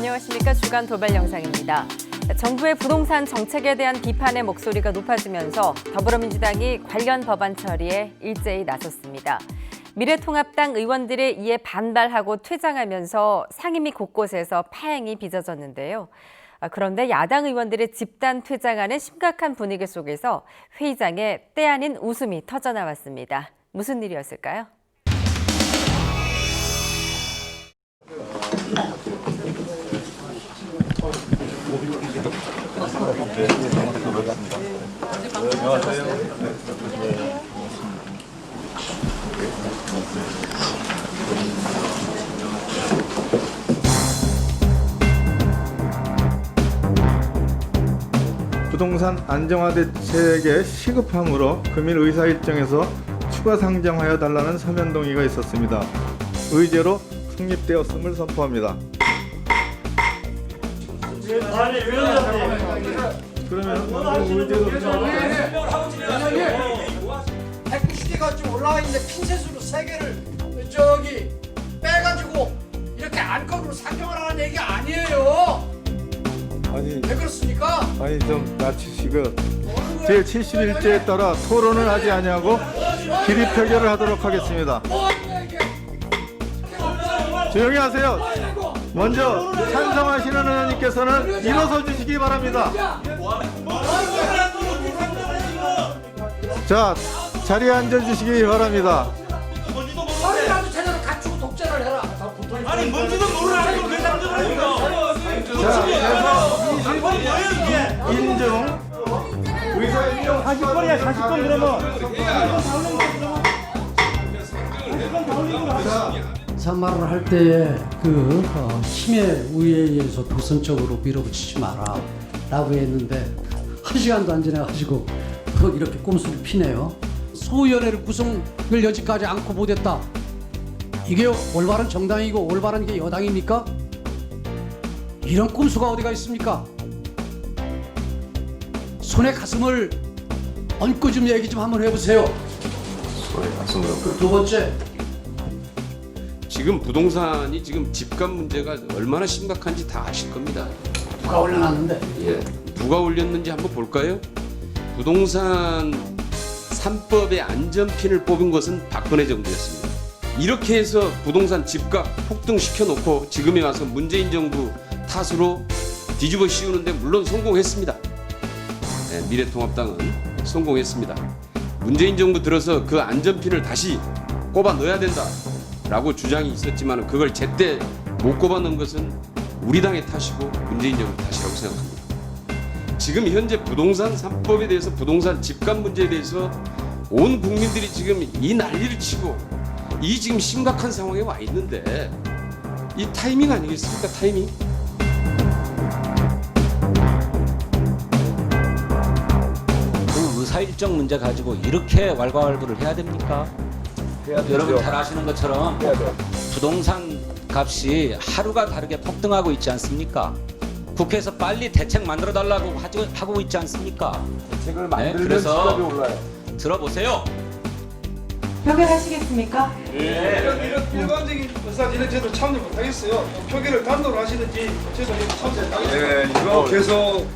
안녕하십니까. 주간 도발 영상입니다. 정부의 부동산 정책에 대한 비판의 목소리가 높아지면서 더불어민주당이 관련 법안 처리에 일제히 나섰습니다. 미래통합당 의원들이 이에 반발하고 퇴장하면서 상임위 곳곳에서 파행이 빚어졌는데요. 그런데 야당 의원들의 집단 퇴장하는 심각한 분위기 속에서 회의장에 때 아닌 웃음이 터져나왔습니다. 무슨 일이었을까요? 부동산 안정화 대책의 시급함으로 금일 의사 일정에서 추가 상정하여 달라는 서면 동의가 있었습니다. 의제로 성립되었음을 선포합니다. 그러면 의제로 190개가 좀 올라와 있는데 핀셋으로 3개를 저기 빼가지고 이렇게 안건으로 상정을 하는 얘기가 아니에요. 아니 왜 그렇습니까? 좀 낮추시고 제71조에 따라 토론을 하지 아니하고 기립 표결을 하도록 하겠습니다. 조용히 하세요. 먼저 찬성하시는 의원님께서는 일어서 주시기 바랍니다. 자, 자리에 앉아주시기 바랍니다. 허리라도 제대로 갖추고 독재를 해라. 아니 뭔지도 모르는 걸왜 상정합니까? 자, 그래서 인증 의사 인증 40건이야 40건 그러면 사말을 할 때에 그 힘의 우위에 서 도선적으로 밀어붙이지 마라 라고 했는데 한 시간도 안 지나가지고 이렇게 꼼수를 피네요. 소위원회를 구성을 여지까지 않고 못했다. 이게 올바른 정당이고 올바른 게 여당입니까? 이런 꼼수가 어디가 있습니까? 손에 가슴을 얹고 좀 얘기 좀 한번 해보세요. 손에 가슴을 얹고. 두 번째, 지금 부동산이 지금 집값 문제가 얼마나 심각한지 다 아실 겁니다. 누가 올려놨는데? 예, 누가 올렸는지 한번 볼까요? 부동산 3법의 안전핀을 뽑은 것은 박근혜 정부였습니다. 이렇게 해서 부동산 집값 폭등시켜 놓고 지금에 와서 문재인 정부 탓으로 뒤집어 씌우는데 물론 성공했습니다. 네, 미래통합당은 성공했습니다. 문재인 정부 들어서 그 안전핀을 다시 꼽아 넣어야 된다라고 주장이 있었지만 그걸 제때 못 꼽아 넣은 것은 우리 당의 탓이고 문재인 정부 탓이라고 생각합니다. 지금 현재 부동산 3법에 대해서 부동산 집값 문제에 대해서 온 국민들이 지금 이 난리를 치고 이 지금 심각한 상황에 와 있는데 이 타이밍 아니겠습니까? 타이밍? 그 의사 일정 문제 가지고 이렇게 왈가왈부를 해야 됩니까? 여러분 잘 아시는 것처럼 부동산 값이 하루가 다르게 폭등하고 있지 않습니까? 국회에서 빨리 대책 만들어 달라고 하고 있지 않습니까? 대책을 만들면 그래서 들어보세요. 표결하시겠습니까? 일반적인 의사진행 제도 참여 못하겠어요. 표결을 단독으로 하시든지 제도 참여 못하겠습니다. 이거 계속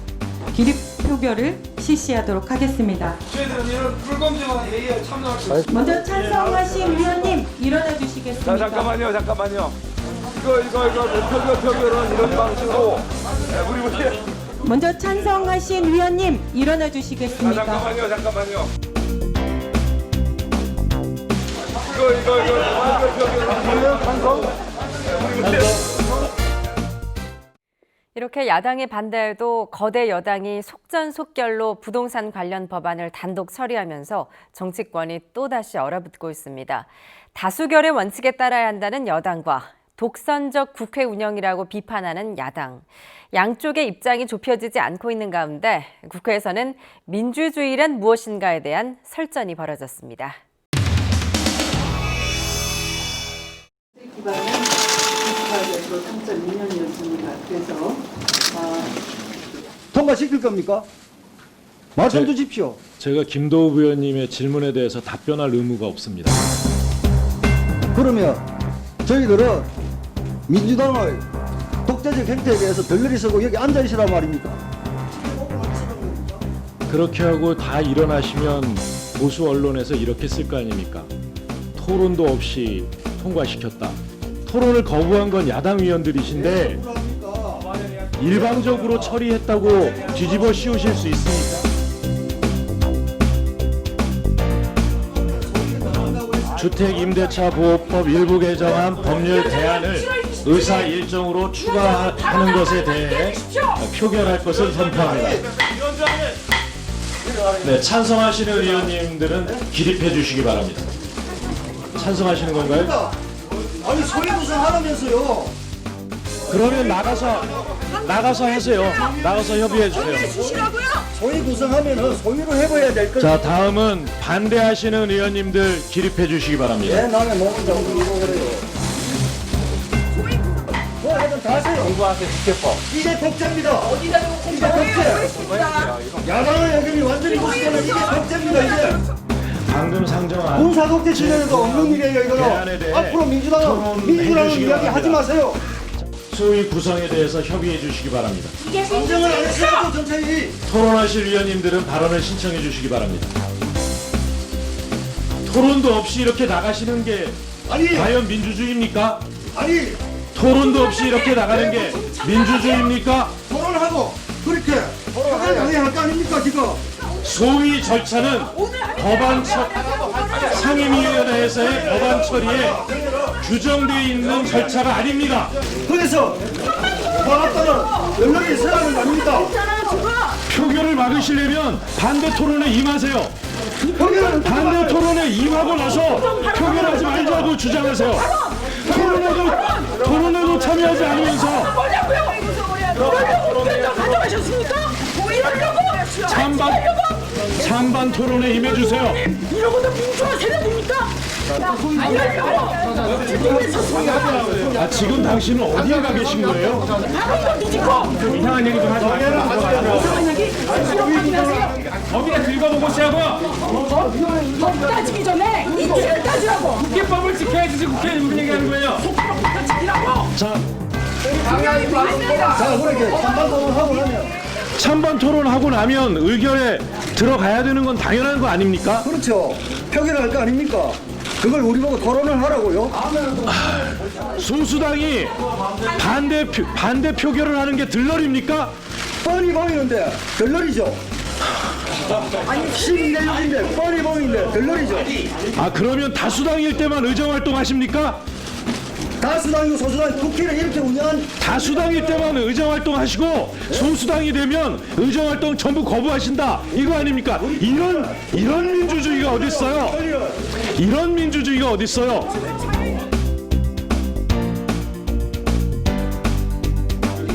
기립 표결을 실시하도록 하겠습니다. 저희들은 이런 불공정한 회의에 참여할 수 없습니다. 먼저 찬성하신 위원님 일어나 주시겠습니까? 잠깐만요. 이거 표결은 이런 방식으로 우리 먼저 찬성하신 위원님 일어나 주시겠습니까? 잠깐만요. 이거 찬성? 이렇게 야당의 반대에도 거대 여당이 속전속결로 부동산 관련 법안을 단독 처리하면서 정치권이 또다시 얼어붙고 있습니다. 다수결의 원칙에 따라야 한다는 여당과 독선적 국회 운영이라고 비판하는 야당. 양쪽의 입장이 좁혀지지 않고 있는 가운데 국회에서는 민주주의란 무엇인가에 대한 설전이 벌어졌습니다. 기반은 3.2년이었습니다. 그래서 통과시킬 겁니까? 말씀 주십시오. 제가 김도우 의원님의 질문에 대해서 답변할 의무가 없습니다. 그러면 저희들은 민주당의 독재적 행태에 대해서 덜러리 서고 여기 앉아 있으란 말입니까? 그렇게 하고 다 일어나시면 보수 언론에서 이렇게 쓸 거 아닙니까? 토론도 없이 통과시켰다. 토론을 거부한 건 야당 의원들이신데 일방적으로 처리했다고 뒤집어 씌우실 수 있습니까? 주택임대차보호법 일부 개정안 법률 대안을 의사 일정으로 추가하는 것에 대해 표결할 것을 선포합니다. 네, 찬성하시는 의원님들은 기립해 주시기 바랍니다. 찬성하시는 건가요? 아니 소위 구성하라면서요. 그러면 나가서 하세요. 나가서 협의해 주세요. 소위 구성하면은 소위로 해봐야 될 거. 자, 다음은 반대하시는 의원님들 기립해 주시기 바랍니다. 내 남의 몸을 잡고 이거 그래요. 뭐 하여튼 다 하세요. 공부하세요. 국회법. 이게 독재입니다. 어디다 놓고 이게 독재. 야당의 여경이 완전히 무시되는 이게 독재입니다. 이게. 방금 상정한 군사 독재 시대에도 없는 일이에요 대안에 이거는. 대해 앞으로 민주당은 해주시기 이야기 하지 바랍니다. 마세요. 소위 구성에 대해서 협의해 주시기 바랍니다. 상정을 안 했어요 전체이. 토론하실 의원님들은 발언을 신청해 주시기 바랍니다. 토론도 없이 이렇게 나가시는 게 아니 과연 민주주의입니까? 아니 토론도 없이 이렇게 나가는 게 민주주의입니까? 토론하고 그렇게 토론을 당해야 할 거 아닙니까 지금. 소위 절차는 상임위원회에서의 법안 처리에 규정되어 있는 절차가 아닙니다. 그래서 화합당은 연락이 있어야 하는 거 아닙니까? 표결을 막으시려면 반대 토론에 임하세요. 반대 토론에 임하고 나서 표결하지 말자고 주장하세요. 토론에도 참여하지 않으면서 찬반 토론에 임해주세요. 이러고도 민주화 세력입니까? 아, 지금 당신은 어디에 가 계신 거예요? 이상한 얘기 좀 하지 마세요. 법이나 긁어보고 시작하고요. 법 따지기 전에 이치를 따지라고. 국회법을 지켜야지 국회에 무슨 얘기하는 거예요? 속법부터 지키라고. 자, 자 그렇게 찬반 토론하고 나면. 찬반 토론하고 나면 의결에 들어가야 되는 건 당연한 거 아닙니까? 그렇죠. 표결을 할 거 아닙니까? 그걸 우리 보고 토론을 하라고요? 소수당이 반대 표결을 하는 게 들러리입니까? 뻔히 보이는데 덜러리죠. 아니 12대 6인데 뻔히 보이는데 덜러리죠. 아, 그러면 다수당일 때만 의정활동 하십니까? 다수당이고 소수당이 국회를 이렇게 운영한. 다수당일 때만 의정활동 하시고 소수당이 되면 의정활동 전부 거부하신다, 이거 아닙니까? 이런 민주주의가 어딨어요? 이런 민주주의가 어딨어요?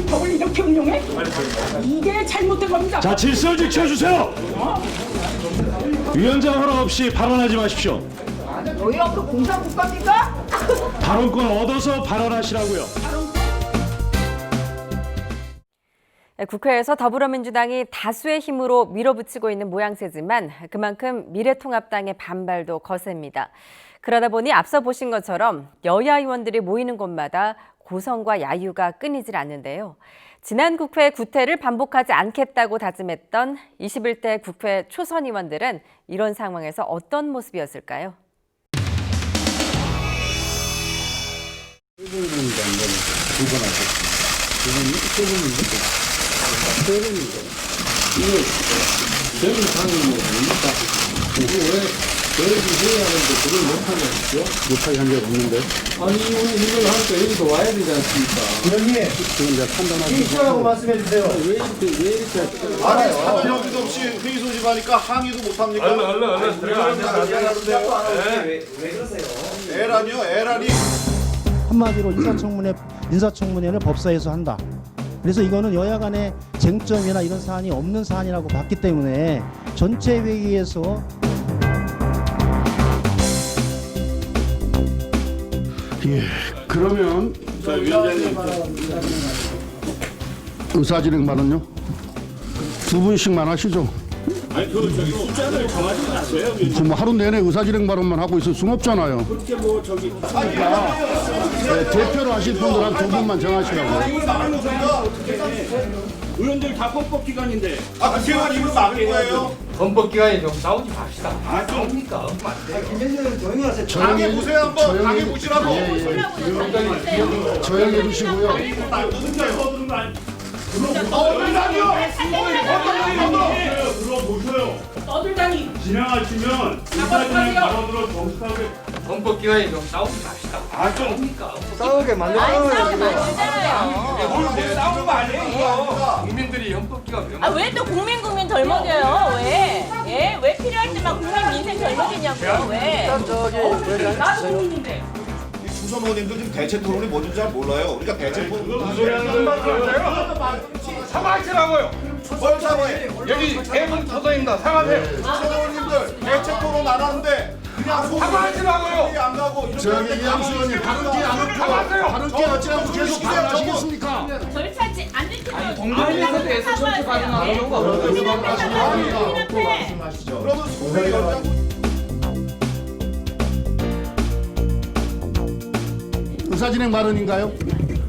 법을 이렇게 운용해? 이게 잘못된 겁니다. 자, 질서를 지켜주세요. 위원장 허락 없이 발언하지 마십시오. 너희가 그 공산국가입니까? 발언권 얻어서 발언하시라고요. 국회에서 더불어민주당이 다수의 힘으로 밀어붙이고 있는 모양새지만 그만큼 미래통합당의 반발도 거셉니다. 그러다 보니 앞서 보신 것처럼 여야 의원들이 모이는 곳마다 고성과 야유가 끊이질 않는데요. 지난 국회 구태를 반복하지 않겠다고 다짐했던 21대 국회 초선 의원들은 이런 상황에서 어떤 모습이었을까요? 못하게 한 적 없는데. 아니 오늘 이걸 하니까 여기서 와야 되지 않습니까? 의원님 지금 이제 판단하고 이시라고 말씀해 주세요. 왜 이렇게 아니 사전 협의도 없이 회의 소집하니까 항의도 못합니까? 얼른 들어가 앉으세요. 왜 그러세요? 에란이 한마디로 인사청문회는 법사위에서 한다. 그래서 이거는 여야 간의 쟁점이나 이런 사안이 없는 사안이라고 봤기 때문에 전체 회의에서 그러면 위원장님 의사진행반은요? 두 분씩만 하시죠. 아니, 숫자를 정하지 마세요. 그럼 하루 내내 의사진행 발언만 하고 있을 순 없잖아요. 그렇게 뭐 저기 대표로 하실 분들 한 두 분만 정하시라고요. 의원들 다 헌법기관인데. 아, 그 기관 이거 막을 거예요? 헌법기관에 좀 싸우지 맙시다. 아, 뭡니까? 김현재는 조용히 하세요. 조용히 가게 보세요 한번. 가게 보시라고. 조용히 해주시고요. 떠들다니. 진행하시면 의사진행 발언으로 정식하게. 헌법기관에 좀 싸우지 맙시다. 싸우게 만들어요. 싸우는 거 아니에요 이거. 국민들이 헌법기관 왜 왜 또 국민 덜 먹여요? 왜? 예? 왜 필요할 때만 국민 민생 덜 먹이냐고요? 왜? 나도 국민인데. 주선 의원님들 지금 대체 토론이 뭔지 잘 몰라요. 우리가 대체 토론 무슨 소리 하는 거예요? 사과하시라고요. 뭘 사과해? 여기 대본 터서입니다. 사과하세요. 주선 의원님들 대체 토론 안 하는데 그냥 사과하시라고요. 안 가고 저기 이양수 의원님 발언기 안 없고 발언기 어찌 않고 계속 발언하시겠습니까? 절차지 안 지키면 국민에서 대해서 정치 발언하는 거 말씀하시죠. 그러면 소위 연장 의사진행 발언인가요?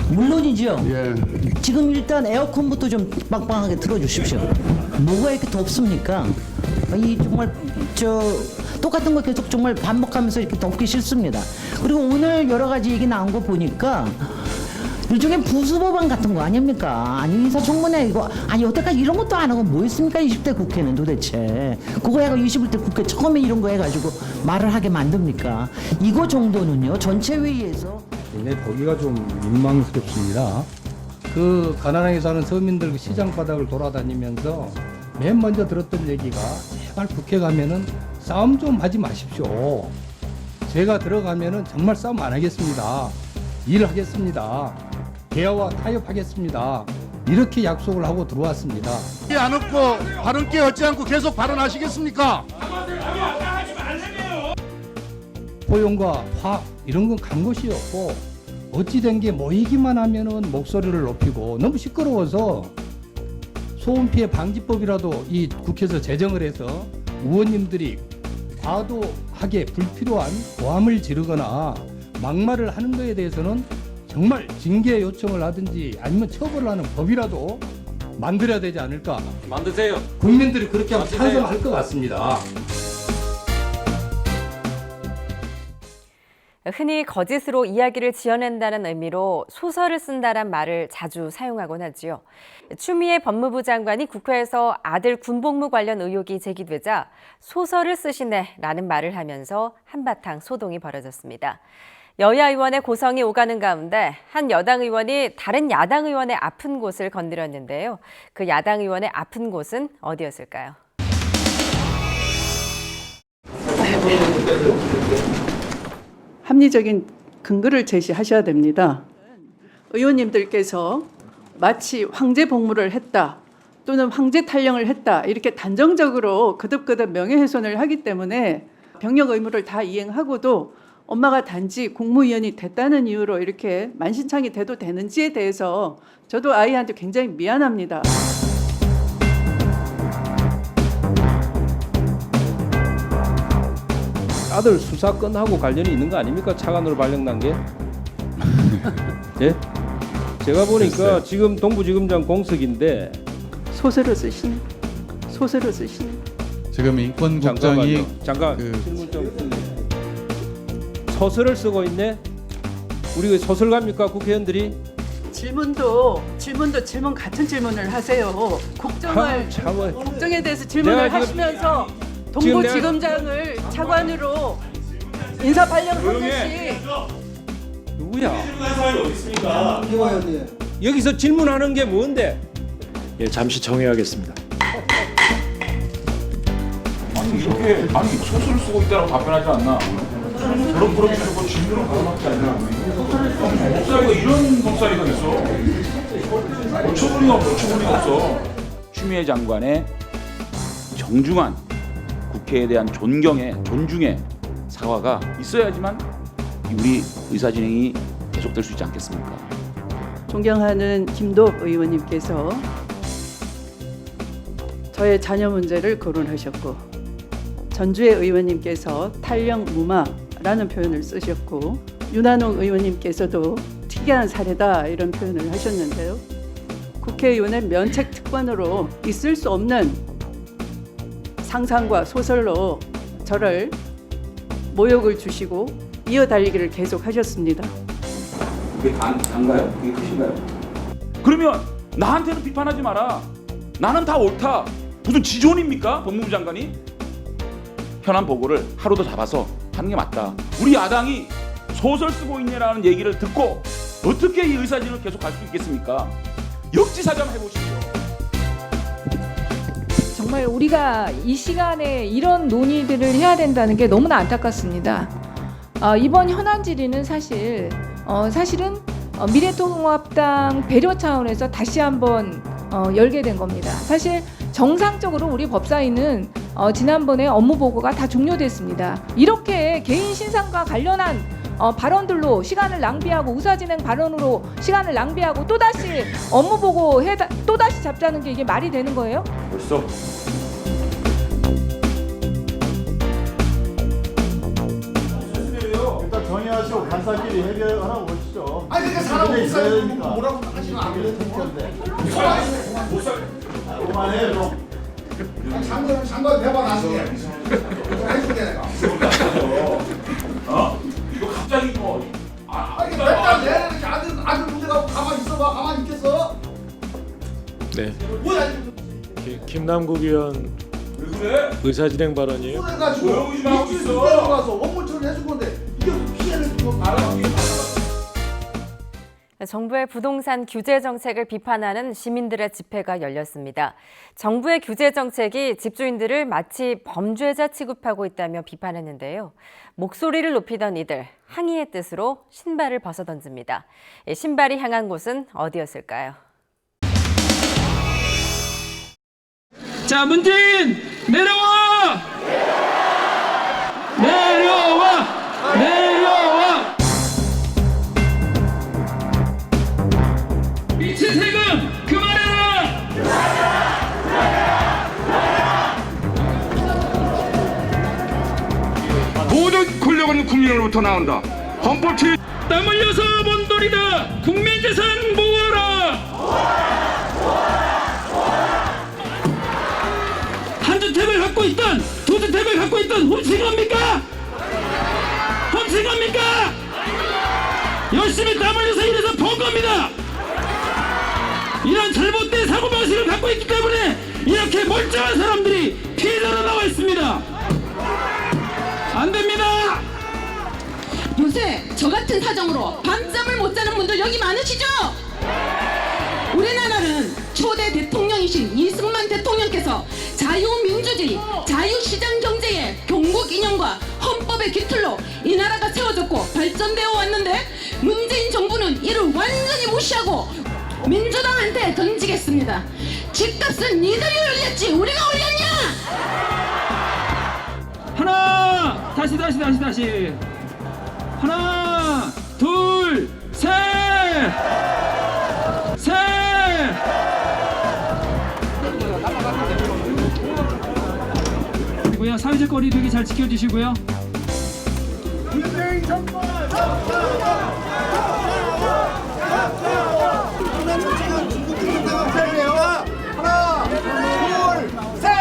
물론이죠. 예. 지금 일단 에어컨부터 좀 빵빵하게 틀어주십시오. 뭐가 이렇게 덥습니까? 이 정말 똑같은 거 계속 정말 반복하면서 이렇게 덥기 싫습니다. 그리고 오늘 여러 가지 얘기 나온 거 보니까 일종의 부수법안 같은 거 아닙니까? 아니 인사청문회 이거 아니 여태까지 이런 것도 안 하고 뭐 했습니까? 20대 국회는 도대체 그거 해가 21대 국회 처음에 이런 거 해가지고 말을 하게 만듭니까? 이거 정도는요 전체 회의에서 굉장히 보기가 좀 민망스럽습니다. 그 가난하게 사는 서민들 그 시장 바닥을 돌아다니면서 맨 먼저 들었던 얘기가 제발 국회 가면은 싸움 좀 하지 마십시오. 제가 들어가면은 정말 싸움 안 하겠습니다. 일하겠습니다. 대화와 타협하겠습니다. 이렇게 약속을 하고 들어왔습니다. 안 없고 발언기 어찌 않고 계속 발언하시겠습니까? 포용과 화합 이런 건 간 것이 없고 어찌 된 게 모이기만 하면은 목소리를 높이고 너무 시끄러워서 소음 피해 방지법이라도 이 국회에서 제정을 해서 의원님들이 과도하게 불필요한 고함을 지르거나 막말을 하는 거에 대해서는 정말 징계 요청을 하든지 아니면 처벌을 하는 법이라도 만들어야 되지 않을까. 만드세요. 국민들이 그렇게 하면 찬성할 것 같습니다. 흔히 거짓으로 이야기를 지어낸다는 의미로 소설을 쓴다란 말을 자주 사용하곤 하지요. 추미애 법무부 장관이 국회에서 아들 군복무 관련 의혹이 제기되자 소설을 쓰시네라는 말을 하면서 한바탕 소동이 벌어졌습니다. 여야 의원의 고성이 오가는 가운데 한 여당 의원이 다른 야당 의원의 아픈 곳을 건드렸는데요. 그 야당 의원의 아픈 곳은 어디였을까요? 합리적인 근거를 제시하셔야 됩니다. 의원님들께서 마치 황제 복무를 했다 또는 황제 탈영을 했다 이렇게 단정적으로 거듭거듭 명예훼손을 하기 때문에 병역 의무를 다 이행하고도 엄마가 단지 국무위원이 됐다는 이유로 이렇게 만신창이 돼도 되는지에 대해서 저도 아이한테 굉장히 미안합니다. 아들 수사건하고 관련이 있는 거 아닙니까? 차관으로 발령난 게. 예? 제가 보니까 지금 동부지검장 공석인데 소설을 쓰시네. 지금 인권국장이 잠깐 질문 좀. 소설을 쓰고 있네. 우리 그 소설가입니까 국회의원들이? 질문도 질문 같은 질문을 하세요. 국정에 대해서 질문을 하시면서 동부지검장을 차관으로 인사 발령하듯이 누구야? 여기서 질문하는 게 뭔데? 예, 잠시 정해야겠습니다. 아니 이렇게 소설을 쓰고 있다고 답변하지 않나? 저런 프로그램에서 질문을 가능하지 않나? 목사리가 이런 목사리가 있어? 어처구니가 없어. 추미애 장관의 정중한 국회에 대한 존중의 사과가 있어야지만 우리 의사진행이 계속될 수 있지 않겠습니까? 존경하는 김도읍 의원님께서 저의 자녀 문제를 거론하셨고 전주의 의원님께서 탈영 무마라는 표현을 쓰셨고 윤한홍 의원님께서도 특이한 사례다 이런 표현을 하셨는데요. 국회의원의 면책 특권으로 있을 수 없는 상상과 소설로 저를 모욕을 주시고 이어달리기를 계속 하셨습니다. 그게 단가요? 그게 크신가요? 그러면 나한테는 비판하지 마라. 나는 다 옳다. 무슨 지존입니까? 법무부 장관이? 현안 보고를 하루 더 잡아서 하는 게 맞다. 우리 야당이 소설 쓰고 있냐라는 얘기를 듣고 어떻게 이 의사진을 계속 갈 수 있겠습니까? 역지사정 해보십시오. 정말 우리가 이 시간에 이런 논의들을 해야 된다는 게 너무나 안타깝습니다. 이번 현안 질의는 사실은 미래통합당 배려 차원에서 다시 한번 열게 된 겁니다. 사실 정상적으로 우리 법사위는 지난번에 업무 보고가 다 종료됐습니다. 이렇게 개인 신상과 관련한 발언들로 시간을 낭비하고 우사진행 발언으로 시간을 낭비하고 또다시 업무 보고 또다시 잡자는 게 이게 말이 되는 거예요? 벌써 일단 정의하시고 간사끼리 해결하라고 보시죠. 아니 그러니까 사람 못 살고 있으니까. 뭐라고 하시면 안 돼요. 못 살. 그만해 좀. 장관 대박 나시게 해줄게 내가. 이거 갑자기 뭐? 아니 맨날 내내 이렇게 아들 문제라고 가만히 있어봐. 가만히 있겠어? 네. 뭐야? 김남국 의원 의사진행 발언이에요. 그래가지고 일주일 숙제로 가서 원문 처리해준 건데 이게 무슨 피해를 주고 정부의 부동산 규제 정책을 비판하는 시민들의 집회가 열렸습니다. 정부의 규제 정책이 집주인들을 마치 범죄자 취급하고 있다며 비판했는데요. 목소리를 높이던 이들, 항의의 뜻으로 신발을 벗어던집니다. 신발이 향한 곳은 어디였을까요? 자, 문재인 내려와! 내려와! 내려와! 미친 세금 그만해라! 모든 권력은 국민으로부터 나온다. 헌법 제 땀 흘려서 번 돈이다! 국민재산 모아라! 한 주택을 갖고 있던 두 주택을 갖고 있던 훔친 겁니까? 훔친 겁니까? 열심히 땀 흘려서 일해서 번 겁니다. 이런 잘못된 사고방식을 갖고 있기 때문에 이렇게 멀쩡한 사람들이 피해자로 나와 있습니다. 안 됩니다. 요새 저 같은 사정으로 밤잠을 못 자는 분들 여기 많으시죠? 우리나라는 초대 대통령이신 이승만 대통령께서 자유민주주의, 자유시장 경제의 경국 이념과 헌법의 기틀로 이 나라가 세워졌고 발전되어 왔는데 문재인 정부는 이를 완전히 무시하고 민주당한테 던지겠습니다. 집값은 니들이 올렸지 우리가 올렸냐? 하나, 다시 하나, 둘, 셋! 그리고요, 사회적 거리두기 잘 지켜주시고요. 문재인 정권 하나, 둘, 셋.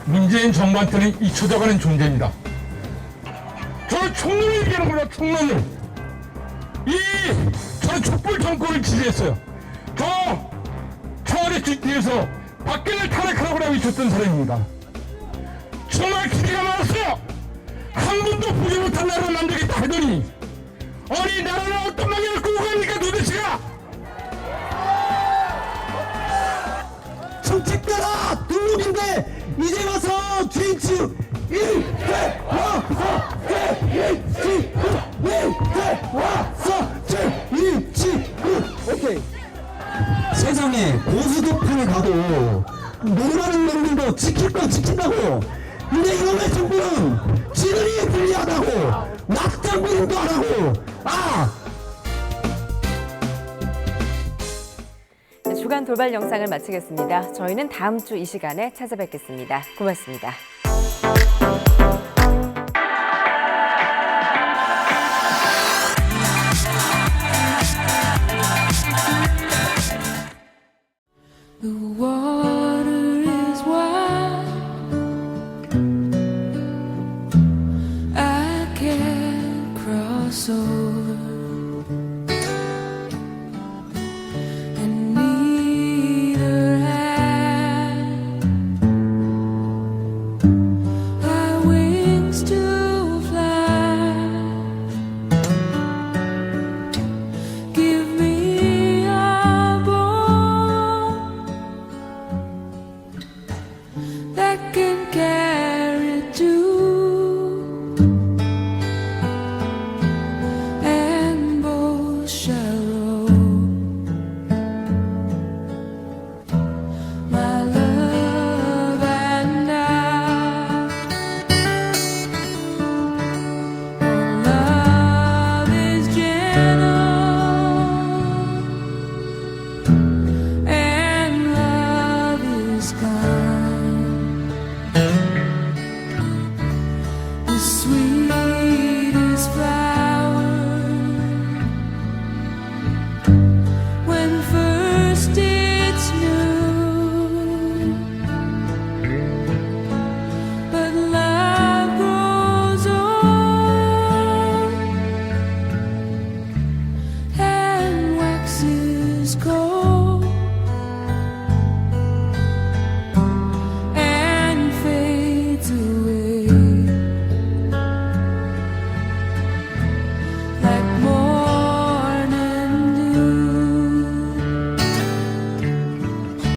문재인 정부한테는 잊혀져가는 존재입니다. 저는 총론을 얘기하는 거야, 총론을. 저는 촛불 정권을 지지했어요. 청와대 뒤에서 박근혜를 탄핵하라고 외쳤던 사람입니다. 정말 기대가 많았어요. 한 번도 보지 못한 나라를 만들겠다 하더니 아니 나라를 어떤 방향을 끌고 갑니까 도대체가? 정책 따라 등록인데 이제 와서 주인츠 1대 와서 제1치 1대 와서 제1치 오케이. 세상에 보수 덕분에 가도 낙장불도 안 하고 주간 돌발 영상을 마치겠습니다. 저희는 다음 주 이 시간에 찾아뵙겠습니다. 고맙습니다.